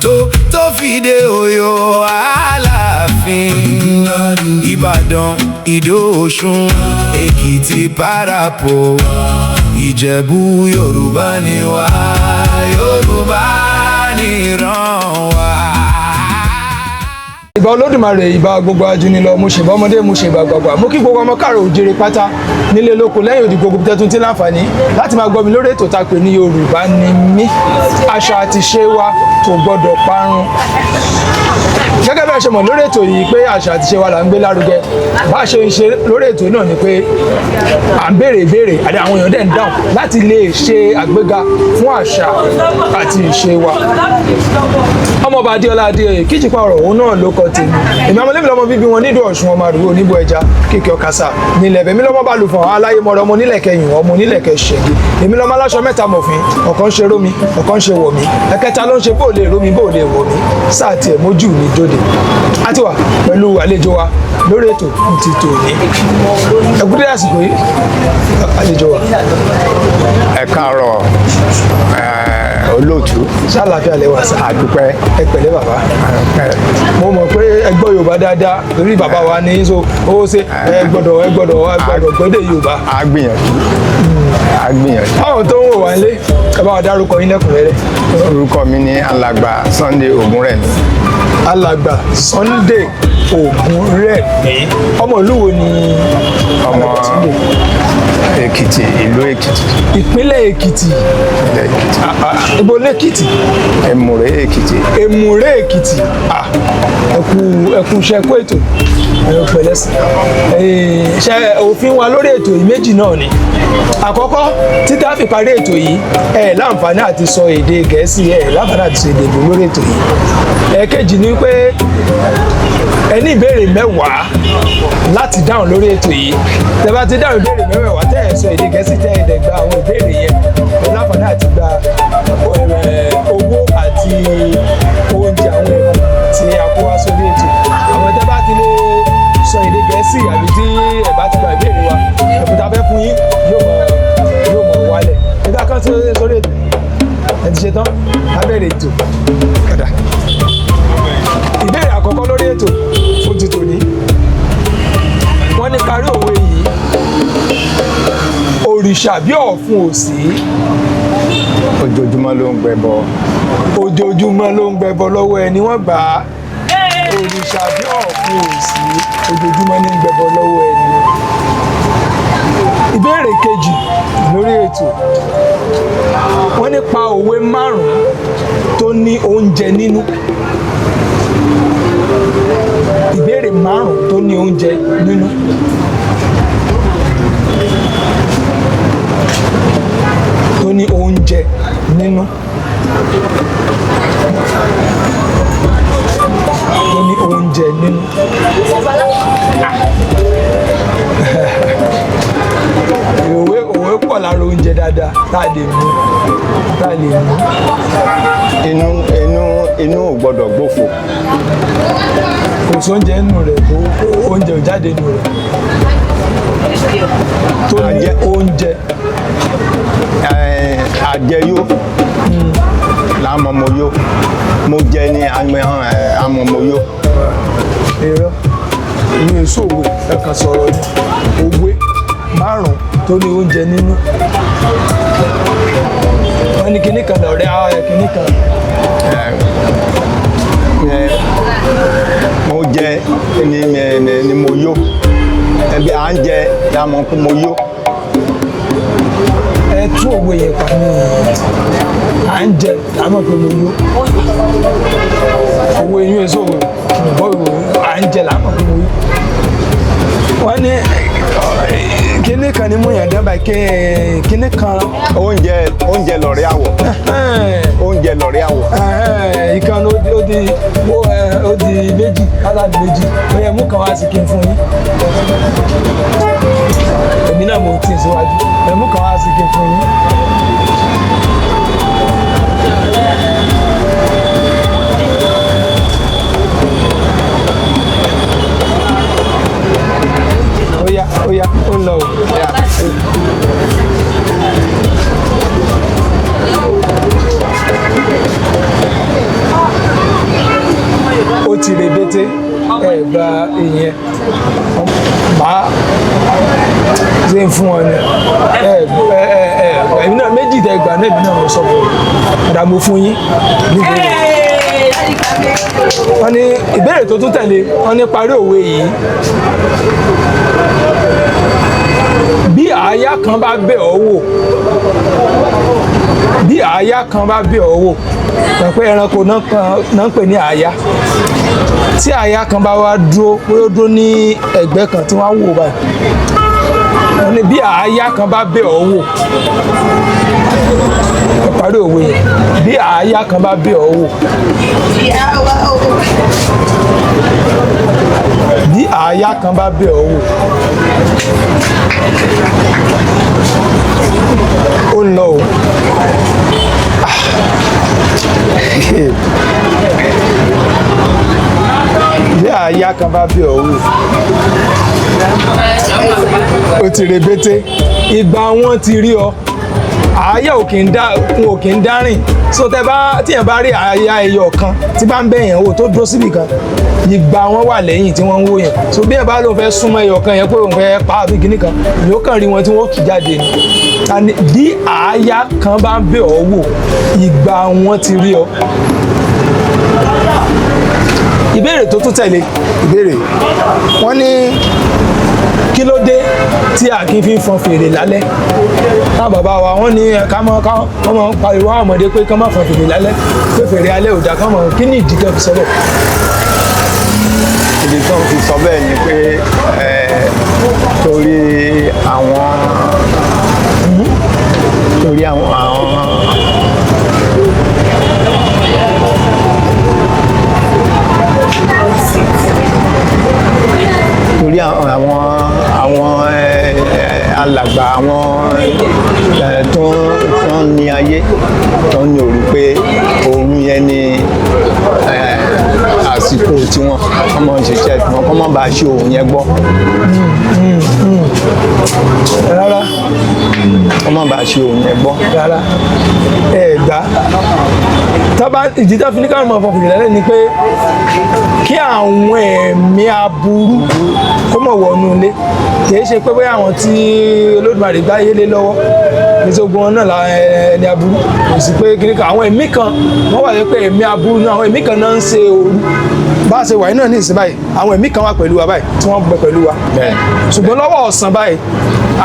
tó fi dé Ọ̀yọ́ Aláàfin Ìbàdàn Ìdó-Ọ̀ṣun Èkìtì Parapo Ìjẹ̀bú Yorùbá ni wá Yorùbá nìran wa. Ìbà Olódùmarè, ìbà gbogbo ajúnilọ, mo ṣèbà ọmọdé, mo ṣèbà àgbààgbà, mo kí gbogbo ọmọ káàrọ̀ oòjíire pátá nílé lóko lẹ́yìn odi gbogbo tẹ́tún tí láǹfààní láti máa gbọ́ mi lórí ètò tá a pè ní Yorùbá ni mí. Àṣà àti ìṣe wa kò gbọdọ̀ parun. Gẹ́gẹ́ bí a ṣe mọ̀ lórí ètò yìí pé àṣà àti ìṣe wa là ń gbé lárugẹ. Bá a ṣe ń ṣe lórí ètò náà ni pé à ń béèrè ìbéèrè àti àwọn èèyàn dẹ̀ ń dáhùn láti lè ṣe àgbéga fún àṣà àti ìṣe wa. Ọmọọba Adéọlá Adéoyè Kíjìpá ọ̀rọ̀ òun náà ló kọ tèmi. Èmi ọmọlẹ́mi lọ́mọ bíbí wọn nídùú Ọ̀ṣun ọmọ àrùwò oníbò ẹja kéèké ọ̀kasà nílẹ̀ bẹ̀mí lọ́mọ bá lùfọ̀n aláyémọ̀rọ̀ ọmọ onílẹ̀kẹ̀ yìn ọmọ onílẹ̀kẹ̀ ṣẹ̀gi. Èmi lọ́mọ aláṣọ mẹ́ta mọ̀fín ọ̀kan ń ṣe rómi ọ̀kan ń ṣe wọ̀mí ẹ̀kẹta ló ń ṣe bóòlè rómi bóòlè wọ̀mí sáà tiẹ̀ mójú ní dòde. A ti wà pẹ̀lú àlejò wa lórí ètò ti tòní. Ẹ kú dé àsìkò yìí àlejò wa. Ẹ káàárọ̀ olóòtú. Ṣàlàáfíà lẹ wà sá. Àdúpẹ́. Ẹ pẹ̀lẹ́ bàbá. Mo mọ̀ pé ẹ gbọ́ Yorùbá dáadáa torí bàbá wa ní so ó ṣe ẹ gbọ́dọ̀ gbọ́dọ̀ Yorùbá. A gbìyànjú. A gbìyànjú. Báwọn tó ń wò wá nílé ẹ bá wa dárúkọ yín lẹ́kùnrẹ́rẹ́. Orúkọ mi ni Alàgbà Sunday Ògúnrẹ̀mí. Alàgbà Sunday Ògúnrẹ̀mí. Ọmọ ìlú wo ni Alàgbà Sunday? Èkìtì, ìlú Èkìtì. Ìpínlẹ̀ Èkìtì. Ìpínlẹ̀ Èkìtì. Ibo l'Èkìtì? Èmùrè Èkìtì. Èmùrè Èkìtì. Ẹkú iṣẹ́ kó ètò. Pẹ̀lẹ́ sí. Ṣé òfin wa lórí ètò yìí méjì náà ni. Àkọ́kọ́ títí a fi parí ètò yìí láǹfààní àti sọ èdè Gẹ̀ẹ́sì láǹfààní àti sọ èdè Ìgbò lórí ètò yìí. Ẹ̀kejì ni pé ẹ ní ìbéèrè mẹ́wàá láti dáhùn lórí ètò yìí. Tẹ́ bá ti dáhùn ìbéèrè mẹ́wàá tẹ́ ẹ sọ èdè Gẹ̀ẹ́sì tẹ́ ẹ dẹ̀ gba àwọn ìbéèrè yẹn láǹfààní àti gba owó àti oúnjẹ àwọn ẹ̀bùn tí a kó wá sórí ètò. Àwọn tẹ́ bá ti lè sọ èdè Gẹ̀ẹ́sì àbí tí ẹ bá ti gba ìbéèrè wa ẹ̀bùn tá a fẹ́ fún yín yóò mọ̀ wálẹ̀. Nígbà kan sórí ètò ẹ ti ṣe tán á bẹ̀rẹ̀ ètò. Ìbéèrè àkọ́kọ́ lórí ètò fún ti tòní. Wọ́n ní parí òwe yìí. Òrìṣà bí ọ̀fun òsì. Ojoojúmọ́ ló ń gbẹbọ. Ojoojúmọ́ ló ń gbẹbọ lọ́wọ́ ẹni wọ́n gbà á. Òrìṣà bí ọ̀fun òsì. Ojoojúmọ́ ní ń gbẹbọ lọ́wọ́ ẹni. Ìbéèrè kejì lórí ètò. Wọ́n ní pa òwe márùn-ún tó ní oúnjẹ nínú. Ìbéèrè márùn-ún tó ní oúnjẹ nínú. Tó ní oúnjẹ nínú. Tó ní oúnjẹ nínú. Òwe pọ̀ lára oúnjẹ dáadáa tá a lè mú. Inú ò gbọdọ̀ gbófo. Kò sí oúnjẹ nínú rẹ̀, oúnjẹ ò jáde nínú rẹ̀. Tó ní oúnjẹ. Àjẹyó lámọ̀mọ̀yó. Mo jẹ ní amọ̀mọ̀yó. Irọ́ ìwé èso òwe ẹ̀kan sọ̀rọ̀ ni. Òwe márùn-ún tó ní oúnjẹ nínú. Wọ́n ní kinní kan lọ̀rẹ́ kinní kan. Mo jẹ ni mo yó. Ẹbí à ń jẹ lámọ̀ pé mo yó. Ẹ tú òwe yẹn pa ní à ń jẹ lámọ̀ pé mo yó. Òwe inú èso òwe à ń jẹ lámọ̀ pé mo yó. Wọ́n ní kinní kan ní mú yàn dábàá kinní kan. Oúnjẹ lọ̀rẹ́ àwọ̀. Oúnjẹ lọ̀rẹ́ àwọ̀. Ìkan ó di méjì káládì méjì ó yẹ mú kan wá sí kí n fún yín. Èmi náà mo tí ì síwájú ẹ mú kan wá sí kí n fún yín. Ó yá ó ń lọ o. ti rebete gba ìyẹn máa ṣe ń fún ọ ni ẹ̀mí náà méjì tẹ gbà náà èmi náà mo sọ fún ọ̀dà mo fún yín níbèrè. Wọ́n ní ìbéèrè tó tún tẹ̀lé wọ́n ní parí òwe yìí. Bí àáyá kan bá bẹ̀ ọ́ wò bí àáyá kan bá bẹ̀ ọ́ wò pẹ̀pẹ́ ẹranko náà ń pè ní àáyá tí àáyá kan bá wá dúró pé ó dúró ní ẹ̀gbẹ́ kan tí wọ́n á wò báyìí wọ́n ní bí àáyá kan bá bẹ̀ ọ́ wò parí òwe yẹn bí àáyá kan bá bẹ̀ ọ́ wò bí àáyá kan bá bẹ̀ ọ́ wò ó ń lọ o bí àáyá kan bá bẹ̀ ọ́ wò ó ti rebete ìgbà wọn ti rí ọ àáyá ò kì í dárìn so tíyẹn bá rí àáyá ẹyọ kan tí bá ń bẹ̀ yẹn wò tó dúró síbì kan ìgbà wọn wà lẹ́yìn tí wọ́n ń wò yẹn so bí ẹ bá lóun fẹ́ súnmọ́ ẹyọ kan yẹn pé òun fẹ́ pa àbí kìíní kan yóò kàn rí wọn tí wọ́n kì jáde ni bí àáyá kan bá ń bẹ̀ ọ́ wò ìgbà wọn ti rí ọ. Ìbéèrè tó tún tẹ̀lé ìbéèrè wọ́n ní kí ló dé tí a kì í fi fọn fèrè lálẹ́ táwọn bàbá wa wọ́n ní ká mọ́ pariwo àwọn ọmọdé pé ká má fọn fèrè lálẹ́ pé fèrè alẹ́ ò dá ká mọ̀ kí ni ìdí kan fi sọ bẹ́ẹ̀. Ìdí tó ń fi sọ bẹ́ẹ̀ ni pé torí àwọn alàgbà àwọn tó ń ní ayé tó ń ní òru pé òru yẹn ni àsìkò tí wọ́n mọ̀ ń ṣiṣẹ́ tí wọ́n kọ́ mọ́ bá ṣe òun yẹn gbọ́ rárá kọ́ mọ́ bá ṣe òun yẹn gbọ́ rárá gbà tábà ìdí tá fi ní káwọn máa fọn fèrè lálẹ́ ni pé kí àwọn ẹ̀mí aburú kó mọ̀ wọnú ilé kìí ṣe pé bóyá àwọn tí Olódùmarè gbá yé lé lọ́wọ́ kìí ṣe ogun wọn náà ẹni aburú kò sí pé kìí kan àwọn ẹ̀mí kan wọ́n wà pé ẹ̀mí aburú náà àwọn ẹ̀mí kan náà ń ṣe òru bá a ṣe wà náà ní ìsìn báyìí àwọn ẹ̀mí kan wà pẹ̀lú wa báyìí tí wọ́n bẹ pẹ̀lú wa ṣùgbọ́n lọ́wọ́ ọ̀sán báyìí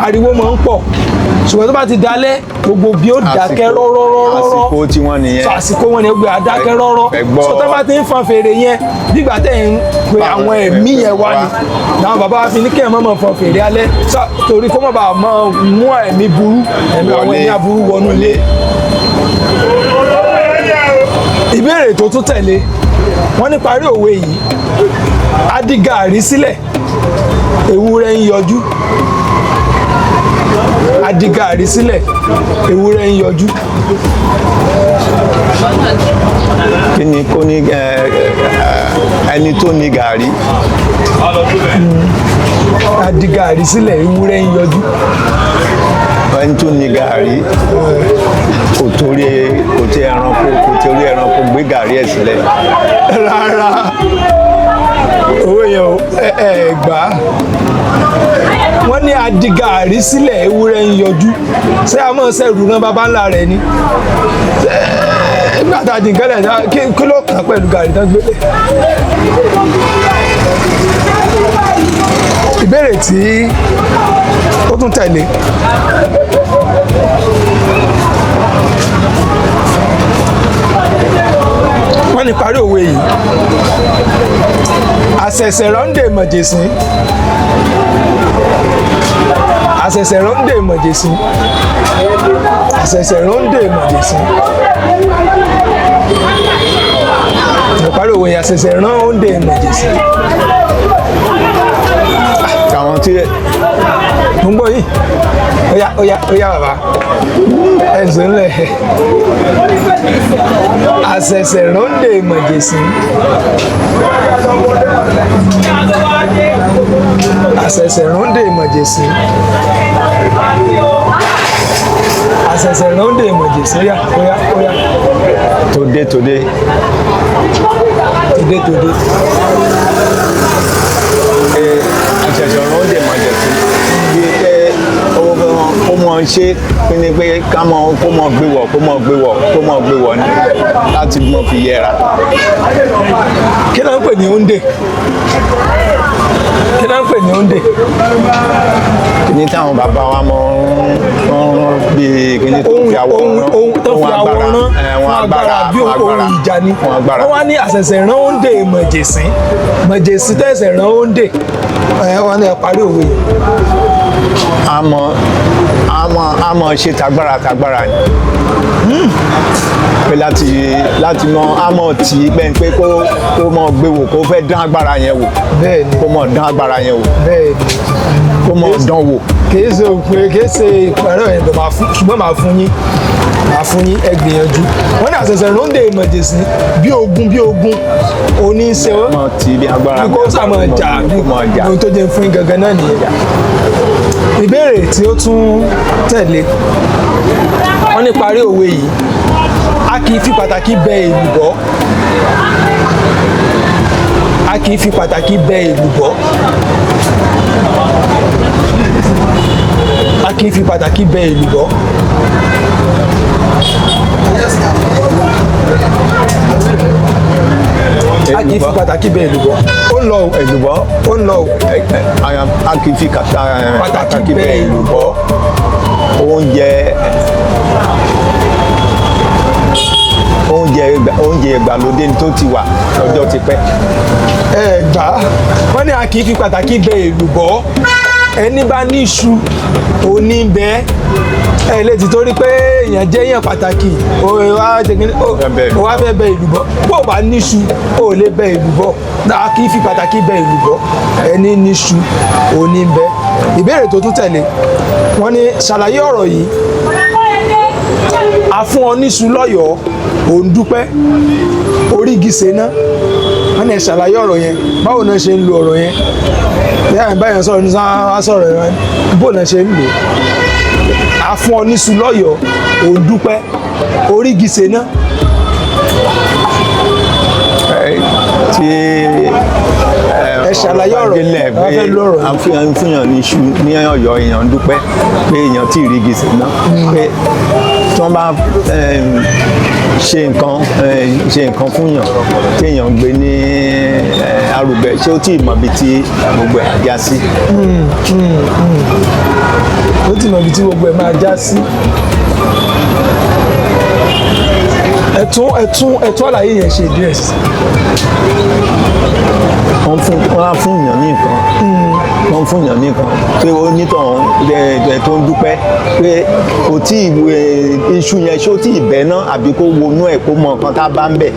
ariwo máa ń pọ̀ ṣùgbọ́n tó bá ti dalẹ̀ gbogbo bí ó dákẹ́ rọ́rọ́rọ́rọ́ àsìkò tí wọ́n nìyẹn àsìkò wọn ni ó gbé adákẹ́ rọ́rọ́ so tó bá ti ń fan fèrè yẹn nígbà tẹ̀ ń pe àwọn ẹ̀mí yẹn wá ni làwọn bàbá wa fi ní kéèyàn máa fan fèrè alẹ́ torí kó má bàa máa mú ẹ̀mí burú àwọn ẹ̀mí aburú wọnú ilé. Ìbéèrè tó tún tẹ̀lé wọ́n ní parí òwe yìí á di gàárì sílẹ̀ ewúrẹ́ ń yọjú á di gàárì sílẹ̀ ewúrẹ́ ń yọjú. Kí ni kó ní ẹni tó ní gàárì á di gàárì sílẹ̀ ewúrẹ́ ń yọjú. Ẹni tó ní gàárì kò torí ẹranko gbé gàárì ẹ̀ sílẹ̀. Rárá owó yẹn ẹ gbà á wọ́n ní á di gàárì sílẹ̀ ewúrẹ́ ń yọjú ṣé a máa ṣe ìrùnà bàbá ńlá rẹ̀ ni nígbà tá a di nǹkan lẹ̀ kí ló kàn pẹ̀lú gàárì tán gbélé. Ìbéèrè tí ó tún tẹ̀lé wọ́n ní parí òwe yìí àṣẹ̀ṣẹ̀ rọ́ǹdè mọ̀jẹ̀sín àṣẹ̀ṣẹ̀ rọ́ǹdè mọ̀jẹ̀sín àṣẹ̀ṣẹ̀ rọ́ǹdè mọ̀jẹ̀sín parí òwe yìí àṣẹ̀ṣẹ̀ rọ́ǹdè mọ̀jẹ̀sín. Àwọn tí mo ń gbọ́ yìí ó yá bàbá ẹ̀sùn ńlẹ̀ àṣẹ̀ṣẹ̀ rọ́ǹdè mọ̀jẹ̀sín àṣẹ̀ṣẹ̀ rọ́ǹdè mọ̀jẹ̀sín àṣẹ̀ṣẹ̀ rọ́ǹdè mọ̀jẹ̀sín ó yá. Today dé tó dé. ìṣẹ̀ṣẹ̀ ọ̀rọ̀ ó dè mọ̀ jẹ̀ sí bí pé ó mọ̀ ṣe kí ni pé kó mọ̀ gbé wọ̀ ní láti mọ̀ fi yẹra. Kí náà ń pè ní oúnjẹ? Kí náà ń pè ní oúnjẹ? Kíní táwọn bàbá wa mọ̀ ń bí kíní tó fi àwọ̀ rán fún agbára bí ohun ìjà ni. Wọ́n wá ní àṣẹ̀ṣẹ̀ rán oúnjẹ mọ̀jẹ̀sín tẹ̀sẹ̀ rán oúnjẹ. Wọ́n ní ẹ parí òwe yìí. àmọ́ ṣe tagbára ni pé láti mọ àmọ́ tí bẹ́ẹ̀ pé kó mọ gbé wò kó fẹ́ dán agbára yẹn wò kó mọ dán agbára yẹn wò kó mọ dán wò. kìí ṣe ìpàrọ̀ ẹ̀ ṣùgbọ́n màá fún yín ẹ gbìyànjú. Wọ́n ní àṣẹ̀ṣẹ̀ lóńdè ìmọ̀jẹ̀sí bí ogun oníṣẹ́ mọ̀ tí bí agbára bí kò sàmọ̀ jà bí ohun tó jẹ́ fún yín gangan náà nìyẹn. Ìbéèrè tí ó tún tẹ̀lé wọ́n ní parí òwe yìí a kì í fi pàtàkì bẹ èlùbọ́ a kì í fi pàtàkì bẹ èlùbọ́ a kì í fi pàtàkì bẹ èlùbọ́. A kì í fi pàtàkì bẹ èlùbọ́. Ó ń lọ o. Èlùbọ́. Ó ń lọ o. A kì í fi pàtàkì bẹ èlùbọ́. Oúnjẹ ìgbàlódé tó ti wà lọ́jọ́ ti pẹ́. Gbà wọ́n ní a kì í fi pàtàkì bẹ èlùbọ́. Ẹni bá ní iṣu òní bẹ́ẹ̀ ẹ lè ti torí pé èèyàn jẹ́ èèyàn pàtàkì ó wá fẹ́ bẹ èlùbọ́ bó bá níṣu ó lè bẹ èlùbọ́ náà kì í fi pàtàkì bẹ èlùbọ́ ẹni níṣu òní bẹ. Ìbéèrè tó tún tẹ̀lé wọ́n ní ṣàlàyé ọ̀rọ̀ yìí a fún ọ níṣu lọ́yọ̀ọ́ ò ń dúpẹ́ orígi ṣená. Wọ́n ní ẹ ṣàlàyé ọ̀rọ̀ yẹn báwo náà ṣe ń lo ọ̀rọ̀ yẹn báyọ̀ sọ̀rọ̀ ní sáà sọ̀rọ̀ yẹn bó náà ṣe ń lò a fún ọ níṣu lọ́yọ̀ọ́ ò ń dúpẹ́ orígi ṣená. Tí ẹ ṣàlàyé ọ̀rọ̀ gẹ́lẹ̀ pé a ń fúnyàn ní iṣu ní Ọ̀yọ́ èèyàn ń dúpẹ́ pé èèyàn tí ìrígi ṣená pé tí wọ́n bá ṣe nǹkan fúnyàn tí èèyàn gbé ní arúgbẹ ṣé ó tí ì mọ̀ bí tí gbogbo ẹ̀ já sí. Ó ti mọ̀ bí tí gbogbo ẹ̀ máa já sí. Ẹ̀tún àlàyé yẹn ṣe díẹ̀ sí. Wọ́n á fún èèyàn ní nǹkan wọ́n fún èèyàn ní nǹkan pé onítọ̀hún tó ń dúpẹ́ pé kò tí iṣu yẹn ṣó tí ì bẹ́ ná àbí kó wọnú ẹ̀ kó mọ nǹkan tá a bá ń bẹ̀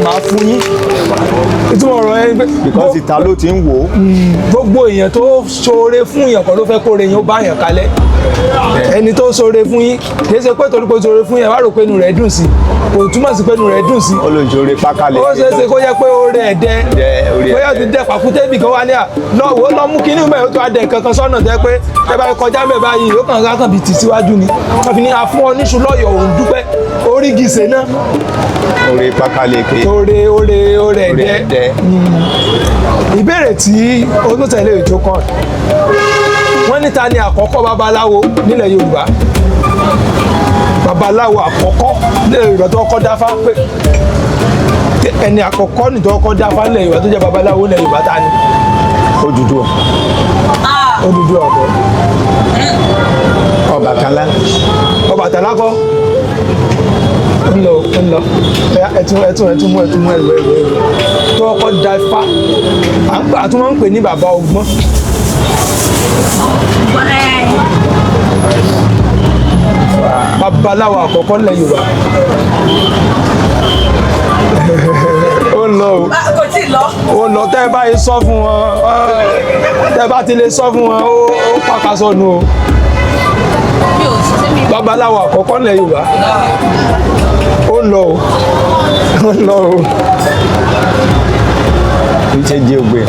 Máa fún yín ìtumọ̀ ọ̀rọ̀ ẹ gbé. because ìta ló ti ń wò ó. Gbogbo èèyàn tó ṣoore fún èèyàn kan ló fẹ́ kóore yẹn ó bá èèyàn kalẹ̀. Ẹni tó ṣoore fún yín kì í ṣe pé torí pé ṣoore fún yẹn wá rò pé inú rẹ̀ dùn sí kò túmọ̀ sí pé inú rẹ̀ dùn sí. Olójore pákálẹ̀. Ó ṣeé ṣe kó yẹ pé oore ẹ̀dẹ́ bóyá ti dẹ pàkúté bì kan wá ní à lọ mú kínní mẹ́ ó tó adẹ kankan sọ́nà tẹ́ pé ẹ bá kọjá mẹ́ báyìí ó kàn kákan bìtì síwájú ni wọ́n fi ní a fún ọ níṣu lọ́yọ̀ọ́ òun dúpẹ́ orígi ṣená. Oore pákálẹ̀ ké. Oore ẹ̀dẹ́. Ìbéèrè tí ó tún tẹ̀lé ètò kan wọ́n ní ta ni àkọ́kọ́ babaláwo nílẹ̀ Yorùbá babaláwo àkọ́kọ́ nílẹ̀ Yorùbá tó kọ́ dáfá pé ẹni àkọ́kọ́ nìtọ́ kọ́ dáfá nílẹ̀ Yorùbá tó jẹ́ babaláwo nílẹ̀ Yorùbá ta ni. Odùduwà. Odùduwà kọ́. Ọbàtálá. Ọbàtálá kọ́. ń lọ ẹtún mú ẹrù tó kọ́ dáfá àtúmọ̀ ń pè ní bàbá ọgbọ́n. Babaláwo àkọ́kọ́ nílẹ̀ Yorùbá. Ó lọ o. Kò tí ì lọ. Ó lọ tẹ́ ẹ bá yìí sọ fún wọn tẹ́ ẹ bá ti lè sọ fún wọn ó pàkàsọ̀nù o. Babaláwo àkọ́kọ́ nílẹ̀ Yorùbá. Ó lọ o. Ó lọ o. Ṣé Èjìògbè?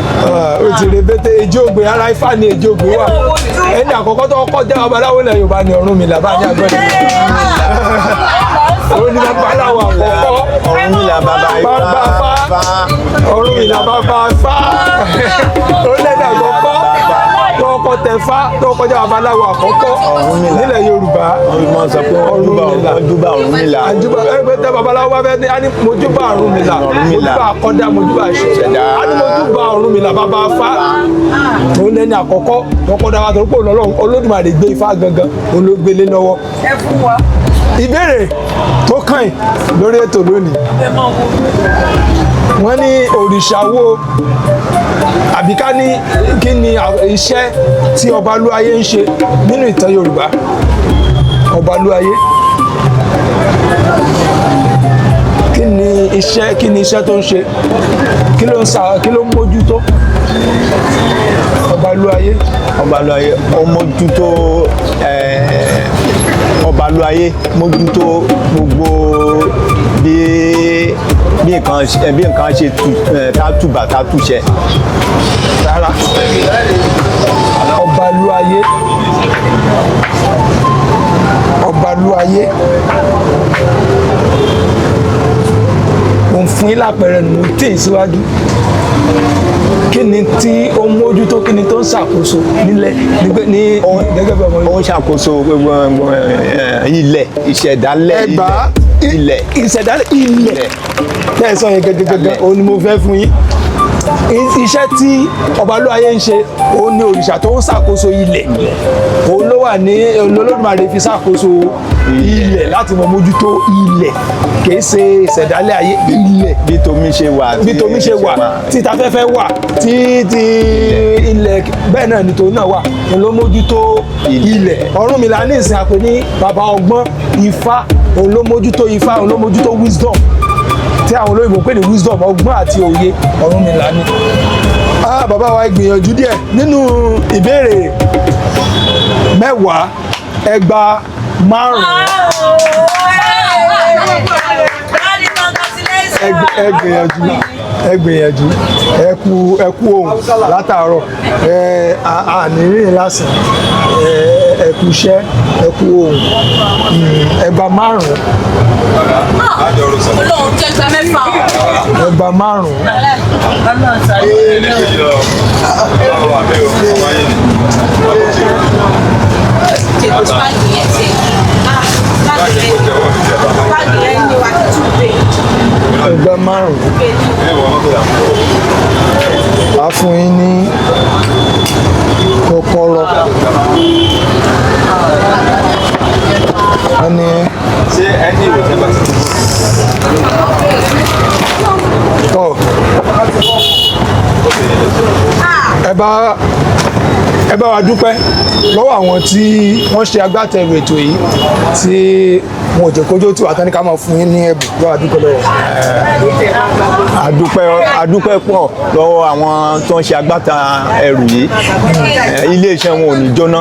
Ó ti rebete Èjìògbè ara Ifá ni Èjìògbè wà. Ẹni àkọ́kọ́ tó kọ́ jẹ́ babaláwo nílẹ̀ Yorùbá ni Ọ̀rúnmìlà bá ní agbẹ́ni. Ó ní babaláwo àkọ́kọ́. Ọ̀rúnmìlà bàbá Ifá. Ọ̀rúnmìlà bàbá Ifá. Ó lẹ́nu àkọ́kọ́ tó kọ́ tẹ̀fá tó kọjá babaláwo àkọ́kọ́ nílẹ̀ Yorùbá. Wọ́n sọ pé wọ́n júbà Ọ̀rúnmìlà. Ẹgbẹ́ tẹ babaláwo wá fẹ́ ní a ní mojúbà Ọ̀rúnmìlà, mojúbà àkọ́dá, mojúbà ṣẹ̀dá. A ní mojúbà Ọ̀rúnmìlà bàbá Ifá. Ó lẹ́nu àkọ́kọ́ tó kọ́ dáwà tó pò lọ́lọ́run Olódùmarè gbé Ifá gangan òun ló gbélé lọ́wọ́. Ẹ fún wa. Ìbéèrè tó kàn lórí ètò lónìí. Wọ́n ní òrìṣà wo àbí ká ní kí ni iṣẹ́ tí Ọbalúayé ń ṣe nínú ìtàn Yorùbá? Ọbalúayé kí ni iṣẹ́ tó ń ṣe? Kí ló ń mójútó? Ọbalúayé. Ọbalúayé ó mójútó Ọbalúayé mójútó gbogbo bí nǹkan ṣe tátùbà tátùṣẹ. Rárá. Ọbalúayé mo ń fún yín lápẹẹrẹ nù tí ì síwájú. Kí ni tí ó ń mójútó, kí ni tó ń ṣàkóso nílẹ̀ ní gẹ́gẹ́ bí ọmọ Yorùbá? Ó ń ṣàkóso ilẹ̀, ìṣẹ̀dálẹ̀ ilẹ̀. Ìṣẹ̀dálẹ̀ ilẹ̀. Bẹ́ẹ̀ sọ yẹn gẹ́gẹ́ òun ni mo fẹ́ fún yín. Iṣẹ́ tí Ọbalúayé ń ṣe òun ni òrìṣà tó ń ṣàkóso ilẹ̀. Òun ló wà ní Olódùmarè fi ṣàkóso ilẹ̀ láti mọ mójútó ilẹ̀, kìí ṣe ìṣẹ̀dálẹ̀ ayé ilẹ̀. Bí tomi ṣe wà, tí tafẹ́fẹ́ wà, tí ilẹ̀ bẹ́ẹ̀ náà ni tòun náà wà, òun ló mójútó ilẹ̀. Ọ̀rúnmìlà ní ìsìn àpè ní bàbá ọgbọ́n. Ifá òun ló mójútó Ifá, òun ló mójútó wisdom tí àwọn olóyìnbó pè ní wisdom, ọgbọ́n àti òye. Ọ̀rúnmìlà ni. Bàbá wa gbìyànjú díẹ̀ nínú ìbéèrè 10 ẹgbà 5. Ẹ gbìyànjú ẹ kú ohùn látàárọ̀, ànírìn lásán, ẹ kú iṣẹ́, ẹ kú ohùn. Ẹgbà 5. Ọlọ́run jẹ́ gba 6. Ẹgbà 5. Ẹgbà 5. A fún yín ní kọ́kọ́rọ́. Ẹni tọ́ ẹ bá wa dúpẹ́ lọ́wọ́ àwọn tí wọ́n ṣe agbátẹrù ètò yìí tí wọn ò jẹ́ kójó tí wà tán ní ká máa fún yín ní ẹ̀bùn. Bá wa dúpẹ́ lọ́wọ́. Adúpẹ́ pọ̀ lọ́wọ́ àwọn tó ń ṣe agbátẹrù yìí. Iléeṣẹ́ wọn ò ní jóná.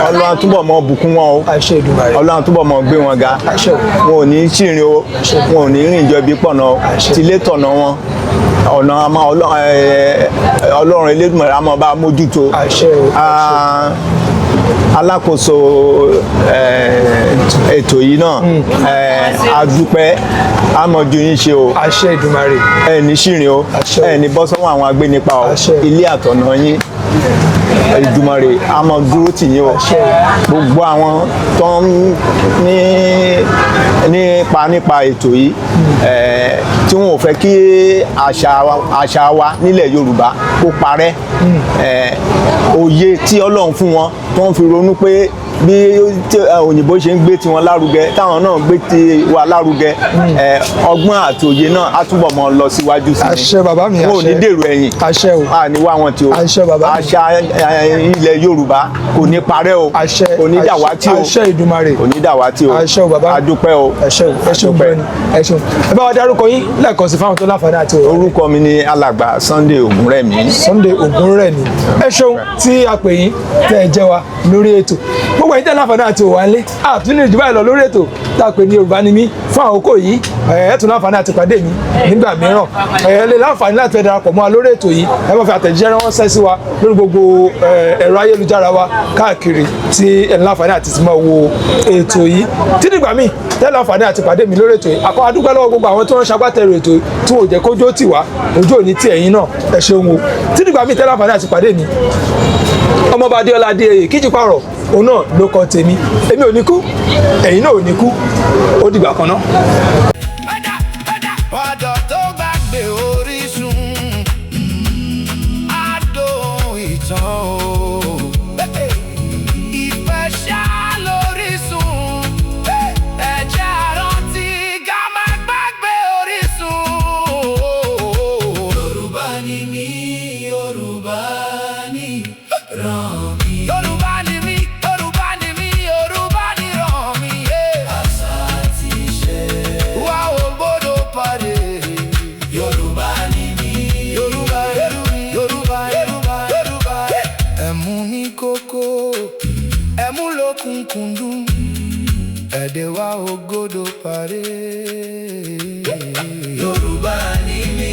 Ọlọ́run túbọ̀ mọ bùkún wọn o. Ọlọ́run túbọ̀ mọ gbé wọn ga. Wọn ò ní ṣìrìn o, wọn ò ní rìn jọ ibi pọ̀nà o. Tilé tọ̀nà wọn ọ̀nà Ọlọ́run Elédùmarè á máa bá mójútó. Alákòóso ètò yìí náà adúpẹ́ àmọ̀jú yín ṣe o. Àṣẹ Èdùmàrè. Ẹ ní ṣìrìn o, ẹ ní bọ́ sọ́wọ́ àwọn agbénipa o. Ilé àtọ̀nà yín Èdùmàrè á máa dúró tì yín o. Gbogbo àwọn tó ń nípa ètò yìí tí wọn ò fẹ́ kí àṣà wa nílẹ̀ Yorùbá kó parẹ́, òye tí Ọlọ́run fún wọn tó ń fi ronú pé bí òyìnbó ṣe ń gbé tiwọn lárugẹ táwọn náà gbé tiwa lárugẹ, ọgbọ́n àti òye náà á túbọ̀ mọ́ lọ síwájú sí i. Àṣẹ bàbá mi. Wọn ò ní dèrò ẹ̀yìn. Àṣẹ o. A ní wá wọn tí o. Àṣẹ bàbá mi. Àṣà ilẹ̀ Yorùbá kò ní parẹ́ o. Àṣẹ. Kò ní dàwátì o. Àṣẹ Èdùmàrè. Kò ní dàwátì o. Àṣẹ o bàbá. Adúpẹ́ o. Àṣẹ o. Ẹ ṣeun bẹ́ẹ̀ ni. Ẹ ṣeun. Ẹ bá wa dárúkọ yín lẹ́ẹ̀kan sí fáwọn tó láǹfààní àti òwò. Orúkọ mi ni Alàgbà Sunday Ògúnrẹ̀mí. Sunday Ògúnrẹ̀mí. Ẹ ṣeun tí a pè yín tẹ́ ẹ jẹ́ wa lórí ètò. gbogbo ẹ̀yin tẹ́ láǹfààní àti òwà ńlé àtúndì ìjùbá ìlọ lórí ètò tá a pè ní Yorùbá ni mí fún àkókò yìí ẹ tún láǹfààní àti pàdé mi nígbà mìíràn ẹ lè láǹfààní láti fẹ́ darapọ̀ mọ́ wa lórí ètò yìí ẹ máa fi àtẹ̀jíṣẹ́ ránṣẹ́ sí wa lórí gbogbo ẹ̀rọ ayélujára wa káàkiri tí ẹ láǹfààní àti ti máa wo ètò yìí títí ìgbà míì tẹ́ láǹfààní àti pàdé mi lórí ètò yìí àkọ́ adúgbò lọ́wọ́ gbogbo àwọn tí wọ́n ń ṣagbátẹrù ètò tí wọ́n jẹ́ kójú ó tì wá ojú òní tí ẹ̀yin náà ẹ ṣeun o títí ìgbà míì tẹ́ láǹfààní àti pàdé mi ọmọọba Adéọlá Adéyẹyè Kíjì Pààrọ̀ òun náà ló kọ tèmi èmi ò ní kú ẹ̀yin náà ò ní kú ó dìgbà kan náà. Ọ̀dọ́ tó gbàgbé orísun adùn ìtàn o. Ìfẹ́ ṣá lórísun ẹ̀jẹ̀ àrántí ká má gbàgbé orísun. Yorùbá ni mí, Yorùbá ni ràn mí. Yorùbá ni mí, Yorùbá ni mí, Yorùbá ni ràn mí. Àṣà àti ìṣe wa ò gbọ́dọ̀ parẹ́. Yorùbá ni mí, Yorùbá, Yorùbá, Yorùbá, Yorùbá. Ẹ̀mú ní kókó, ẹ̀mú lókùnkùndùn, èdè wa ò gbọ́dọ̀ parẹ́. Yorùbá ni mí.